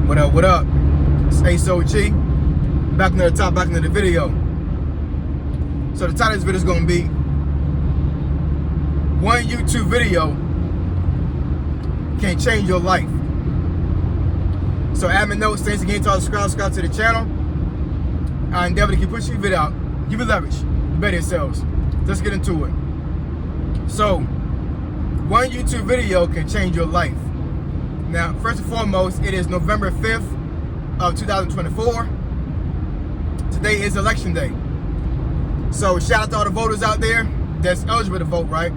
What up, what up? It's Ace OG. Back into the video. So the title of this video is going to be one YouTube video can change your life. So admin notes, thanks again to all the subscribe to the channel. I endeavor to keep pushing the video out. Give it leverage. Better yourselves. Let's get into it. So, one YouTube video can change your life. Now, first and foremost, it is November 5th of 2024. Today is election day. So, shout out to all the voters out there that's eligible to vote, right?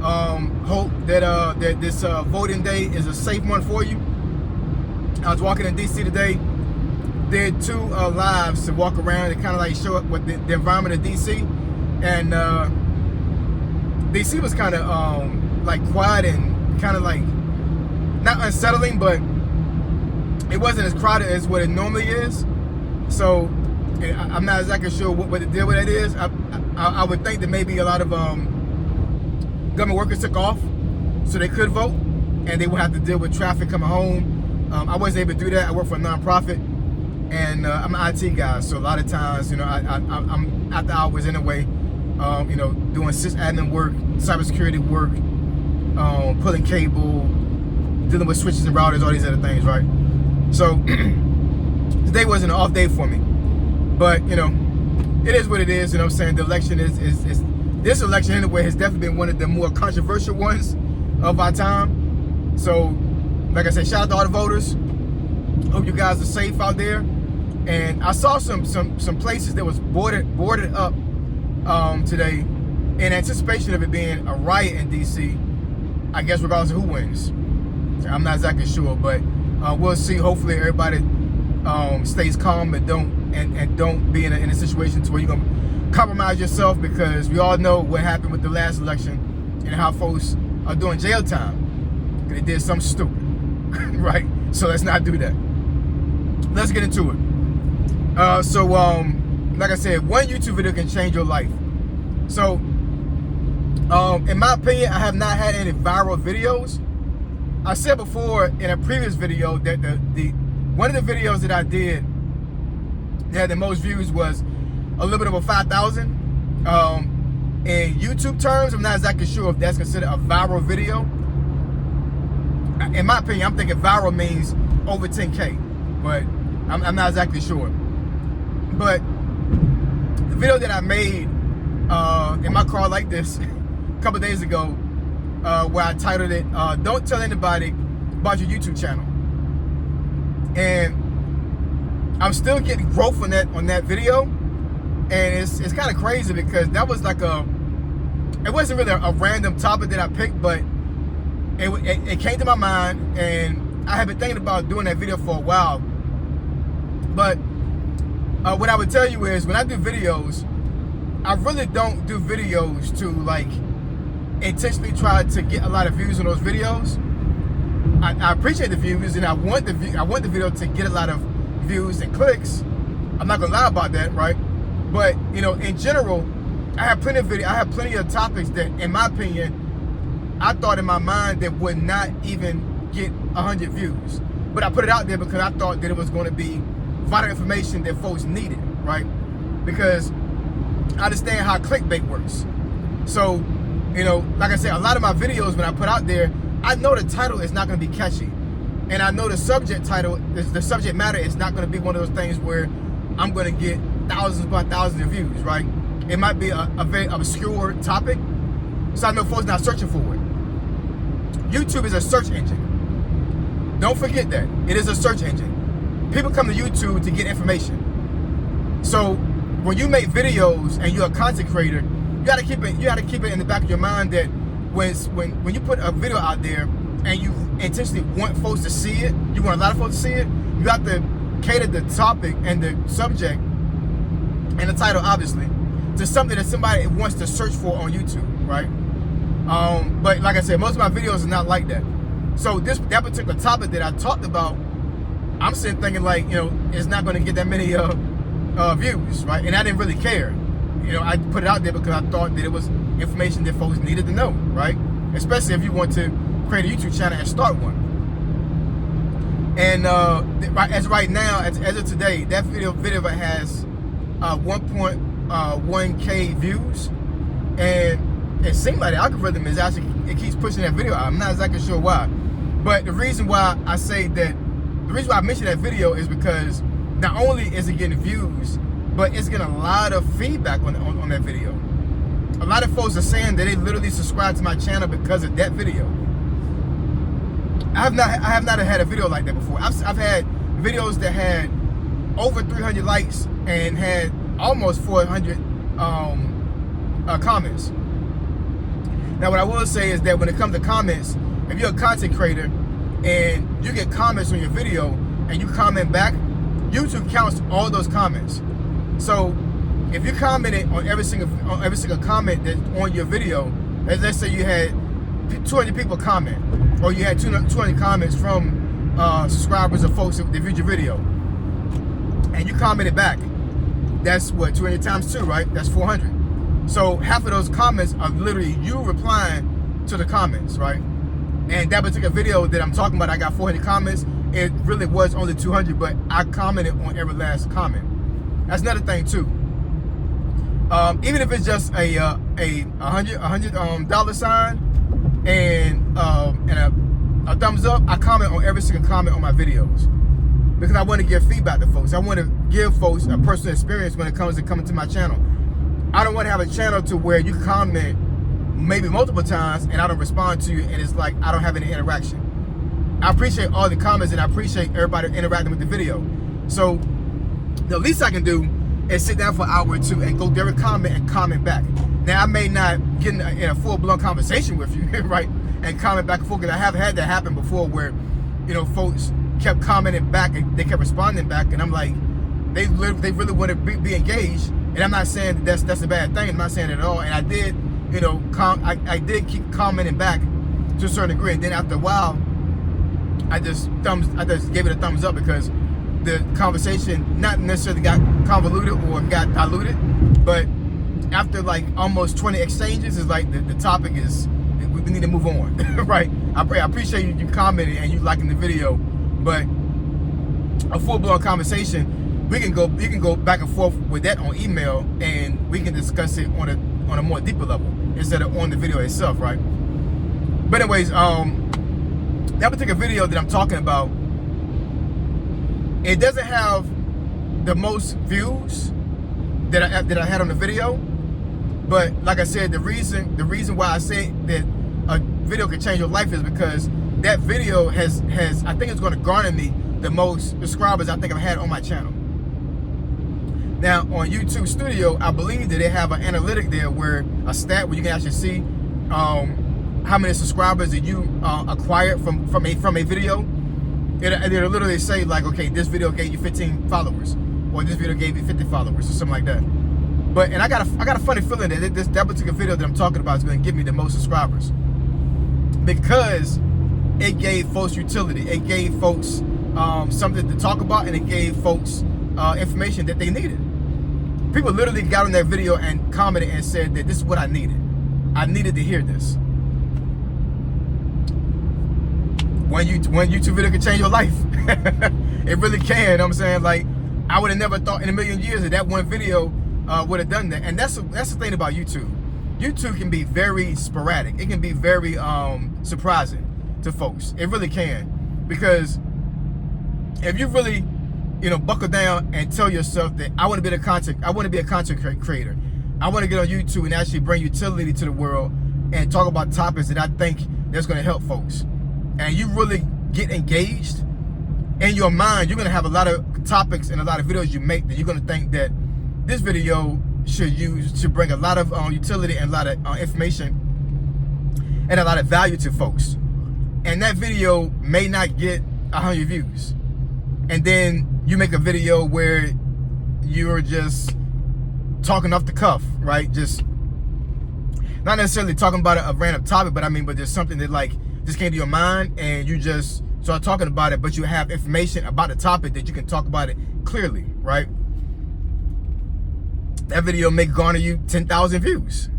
Hope that this voting day is a safe one for you. I was walking in DC today. Did two lives to walk around and kind of like show up what the environment of DC, and DC was kind of like quiet and kind of like not unsettling, but it wasn't as crowded as what it normally is. So I'm not exactly sure what the deal with that is. I would think that maybe a lot of government workers took off so they could vote, and they would have to deal with traffic coming home. I wasn't able to do that. I work for a nonprofit. And I'm an IT guy, so a lot of times, you know, I'm after hours anyway, you know, doing sysadmin work, cybersecurity work, pulling cable, dealing with switches and routers, all these other things, right? So today wasn't an off day for me, but you know, it is what it is. You know what I'm saying? The election is this election anyway has definitely been one of the more controversial ones of our time. So, like I said, shout out to all the voters. Hope you guys are safe out there. And I saw some places that was boarded up today in anticipation of it being a riot in DC. I guess regardless of who wins. I'm not exactly sure, but we'll see. Hopefully everybody stays calm and don't be in a situation to where you're gonna compromise yourself, because we all know what happened with the last election and how folks are doing jail time because they did something stupid, right? So let's not do that. Let's get into it. Like I said, one YouTube video can change your life. So, in my opinion, I have not had any viral videos. I said before in a previous video that one of the videos that I did that had the most views was a little bit over 5,000. In YouTube terms, I'm not exactly sure if that's considered a viral video. In my opinion, I'm thinking viral means over 10K, but I'm not exactly sure. But the video that I made in my car like this a couple days ago, where I titled it, Don't Tell Anybody About Your YouTube Channel. And I'm still getting growth on that video. And it's kind of crazy because that was like it wasn't really a random topic that I picked, but it came to my mind, and I have been thinking about doing that video for a while. But what I would tell you is, when I do videos, I really don't do videos to like intentionally try to get a lot of views on those videos. I appreciate the views, and I want the video to get a lot of views and clicks. I'm not gonna lie about that, right? But you know, in general, I have plenty of topics that, in my opinion, I thought in my mind that would not even get 100 views. But I put it out there because I thought that it was going to be vital information that folks needed, right? Because I understand how clickbait works. So, you know, like I said, a lot of my videos, when I put out there, I know the title is not going to be catchy. And I know the subject matter is not going to be one of those things where I'm going to get thousands upon thousands of views, right? It might be a very obscure topic, so I know folks not searching for it. YouTube is a search engine. Don't forget that. It is a search engine. People come to YouTube to get information. So when you make videos and you're a content creator, you gotta keep it in the back of your mind that when you put a video out there and you intentionally want folks to see it, you want a lot of folks to see it, you have to cater the topic and the subject and the title, obviously, to something that somebody wants to search for on YouTube, right? But like I said, most of my videos are not like that. So that particular topic that I talked about, I'm sitting thinking like, you know, it's not going to get that many views, right? And I didn't really care. You know, I put it out there because I thought that it was information that folks needed to know, right? Especially if you want to create a YouTube channel and start one. And as right now, as of today, that video has 1.1K views, and it seems like the algorithm is actually, it keeps pushing that video out. I'm not exactly sure why, but the reason why I say that, the reason why I mentioned that video is because not only is it getting views, but it's getting a lot of feedback on that video. A lot of folks are saying that they literally subscribed to my channel because of that video. I have not had a video like that before. I've had videos that had over 300 likes and had almost 400 comments. Now, what I will say is that when it comes to comments, if you're a content creator and you get comments on your video and you comment back, YouTube counts all those comments. So if you commented on every single comment that's on your video, let's say you had 200 people comment, or you had 200 comments from subscribers or folks that viewed your video, and you commented back, that's what, 200 times 2, right? That's 400. So half of those comments are literally you replying to the comments, right? And that particular video that I'm talking about, I got 400 comments. It really was only 200, but I commented on every last comment. That's another thing too. Even if it's just a $100 dollar sign and a thumbs up, I comment on every single comment on my videos because I want to give feedback to folks. I want to give folks a personal experience when it comes to coming to my channel. I don't want to have a channel to where you comment maybe multiple times and I don't respond to you, and it's like I don't have any interaction. I appreciate all the comments and I appreciate everybody interacting with the video. So the least I can do is sit down for an hour or two and go there and comment back. Now, I may not get in a full-blown conversation with you, right, and comment back and forth, because I have had that happen before where, you know, folks kept commenting back and they kept responding back, and I'm like, they really want to be engaged, and I'm not saying that's a bad thing. I'm not saying it at all, and I did, you know, I did keep commenting back to a certain degree, and then after a while, I just gave it a thumbs up because the conversation not necessarily got convoluted or got diluted, but after like almost 20 exchanges, it's like the topic is, we need to move on, right? I appreciate you commenting and you liking the video, but a full-blown conversation, you can go back and forth with that on email, and we can discuss it on a more deeper level instead of on the video itself, right? But anyways, that particular video that I'm talking about, it doesn't have the most views that I had on the video, but like I said, the reason why I say that a video can change your life is because that video has I think it's going to garner me the most subscribers I think I've had on my channel. Now on YouTube Studio, I believe that they have an analytic there, where a stat where you can actually see how many subscribers that you acquired from a video. It'll literally say like, okay, this video gave you 15 followers, or this video gave you 50 followers, or something like that. But I got a funny feeling that that particular video that I'm talking about is going to give me the most subscribers, because it gave folks utility. It gave folks something to talk about, and it gave folks information that they needed. People literally got on that video and commented and said that this is what I needed. I needed to hear this. One YouTube video can change your life. It really can. You know what I'm saying? Like, I would have never thought in a million years that one video would have done that. And that's the thing about YouTube. YouTube can be very sporadic. It can be very surprising to folks. It really can, because if you really, you know, buckle down and tell yourself that I want to be a content creator. I want to get on YouTube and actually bring utility to the world and talk about topics that I think that's going to help folks. And you really get engaged in your mind, you're going to have a lot of topics and a lot of videos you make that you're going to think that this video should bring a lot of utility and a lot of information and a lot of value to folks. And that video may not get 100 views. And then you make a video where you're just talking off the cuff, right? Just not necessarily talking about a random topic, but just something that like just came to your mind, and you just start talking about it, but you have information about the topic that you can talk about it clearly, right? That video may garner you 10,000 views,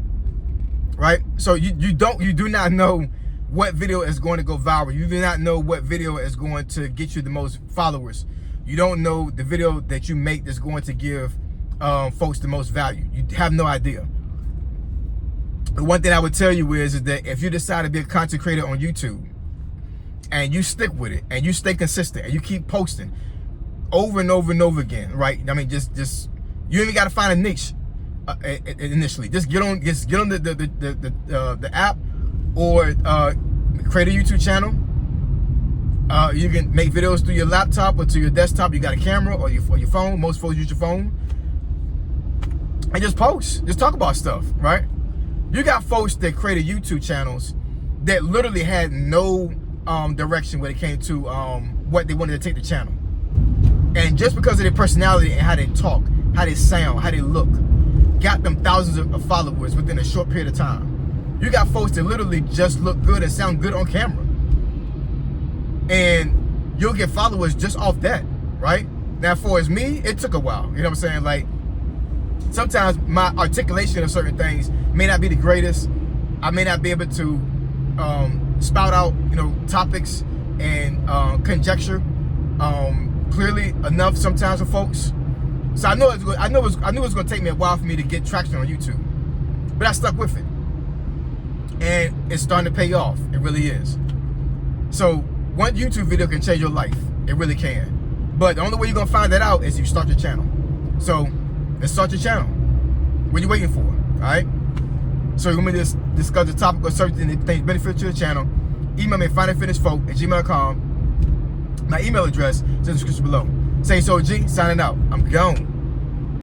right? So you do not know what video is going to go viral. You do not know what video is going to get you the most followers. You don't know the video that you make that's going to give folks the most value. You have no idea. The one thing I would tell you is that if you decide to be a content creator on YouTube and you stick with it and you stay consistent and you keep posting over and over and over again, right? I mean, just you even got to find a niche initially. Just get on the app or create a YouTube channel. You can make videos through your laptop or to your desktop. You got a camera or your phone. Most folks use your phone. And just post. Just talk about stuff, right? You got folks that created YouTube channels that literally had no direction when it came to what they wanted to take the channel. And just because of their personality and how they talk, how they sound, how they look, got them thousands of followers within a short period of time. You got folks that literally just look good and sound good on camera. And you'll get followers just off that, right? Now, for as me, it took a while. You know what I'm saying? Like, sometimes my articulation of certain things may not be the greatest. I may not be able to spout out, topics and conjecture clearly enough sometimes for folks. So I knew it was going to take me a while for me to get traction on YouTube, but I stuck with it, and it's starting to pay off. It really is. So one YouTube video can change your life. It really can. But the only way you're going to find that out is if you start your channel. So let's start your channel. What are you waiting for? All right. So you're going to discuss the topic or something that things benefit to the channel. Email me finandfitnessfolk@gmail.com. My email address is in the description below. Say so G, signing out. I'm gone.